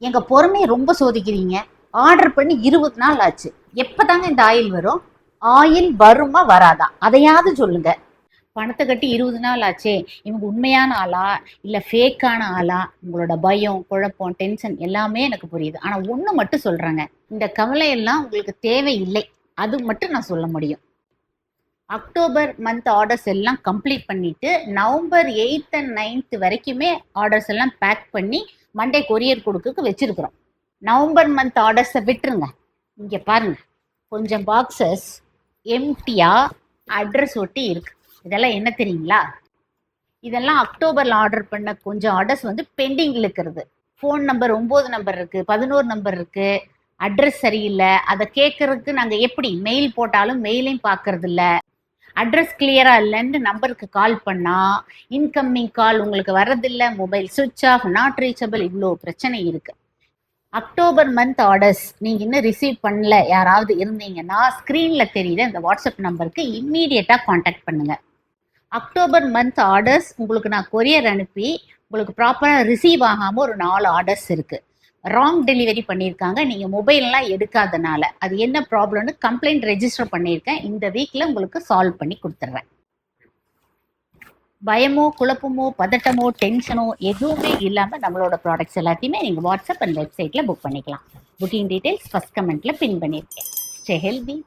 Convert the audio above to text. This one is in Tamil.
எங்க பொறுமையை ரொம்ப சோதிக்கிறீங்க. ஆர்டர் பண்ணி 20 நாள் ஆச்சு. எப்பதாங்க இந்த ஆயில் வரும்? ஆயில் வருமா வராதா அதையாவது சொல்லுங்க. பணத்தை கட்டி 20 நாள் ஆச்சே, இவங்க உண்மையான ஆளா இல்ல ஃபேக்கான ஆளா? உங்களோட பயம், குழப்பம், டென்ஷன் எல்லாமே எனக்கு புரியுது. ஆனா ஒண்ணு மட்டும் சொல்றேங்க, இந்த கவலை எல்லாம் உங்களுக்கு தேவையில்லை. அது மட்டும் நான் சொல்ல முடியும். அக்டோபர் மந்த் ஆர்டர்ஸ் எல்லாம் கம்ப்ளீட் பண்ணிட்டு நவம்பர் 8th and 9th வரைக்குமே ஆர்டர்ஸ் எல்லாம் பேக் பண்ணி மண்டே கொரியர் கொடுக்க வச்சிருக்கிறோம். நவம்பர் மந்த் ஆர்டர்ஸை விட்டுருங்க. இங்க பாருங்க, கொஞ்சம் பாக்ஸஸ் எம்டியா அட்ரஸ் ஒட்டி இருக்கு. இதெல்லாம் என்ன தெரியுங்களா? இதெல்லாம் அக்டோபர்ல ஆர்டர் பண்ண கொஞ்சம் ஆர்டர்ஸ் வந்து பெண்டிங்ல இருக்கிறது. ஃபோன் நம்பர் 9 நம்பர் இருக்கு, 11 நம்பர் இருக்கு, அட்ரஸ் சரியில்லை. அதை கேட்கறதுக்கு நாங்க எப்படி மெயில் போட்டாலும் மெயிலையும் பார்க்கறது இல்ல. அட்ரஸ் கிளியரா இல்லைன்னு நம்பருக்கு கால் பண்ணா இன்கமிங் கால் உங்களுக்கு வர்றதில்லை, மொபைல் சுவிட்ச் ஆஃப், நாட் ரீச்சபிள், இவ்வளோ பிரச்சனை இருக்கு. அக்டோபர் மந்த் ஆர்டர்ஸ் நீங்க இன்னும் ரிசீவ் பண்ணல யாராவது இருந்தீங்கன்னா ஸ்கிரீன்ல தெரியுற இந்த வாட்ஸ்அப் நம்பருக்கு இம்மீடியட்டா காண்டாக்ட் பண்ணுங்க. அக்டோபர் மந்த் ஆர்டர்ஸ் உங்களுக்கு நான் கொரியர் அனுப்பி உங்களுக்கு ப்ராப்பராக ரிசீவ் ஆகாமல் ஒரு 4 ஆர்டர்ஸ் இருக்கு. ராங் டெலிவரி பண்ணியிருக்காங்க. நீங்கள் மொபைல்லாம் எடுக்காதனால அது என்ன ப்ராப்ளம்னு கம்ப்ளைண்ட் ரெஜிஸ்டர் பண்ணியிருக்கேன். இந்த வீக்கில் உங்களுக்கு சால்வ் பண்ணி கொடுத்துட்றேன். பயமோ, குழப்பமோ, பதட்டமோ, டென்ஷனோ எதுவுமே இல்லாமல் நம்மளோட ப்ராடக்ட்ஸ் எல்லாத்தையுமே நீங்கள் வாட்ஸ்அப் அண்ட் வெப்சைட்டில் புக் பண்ணிக்கலாம். புக்கிங் டீட்டெயில்ஸ் ஃபர்ஸ்ட் கமெண்ட்டில் பின் பண்ணியிருக்கேன். Stay healthy.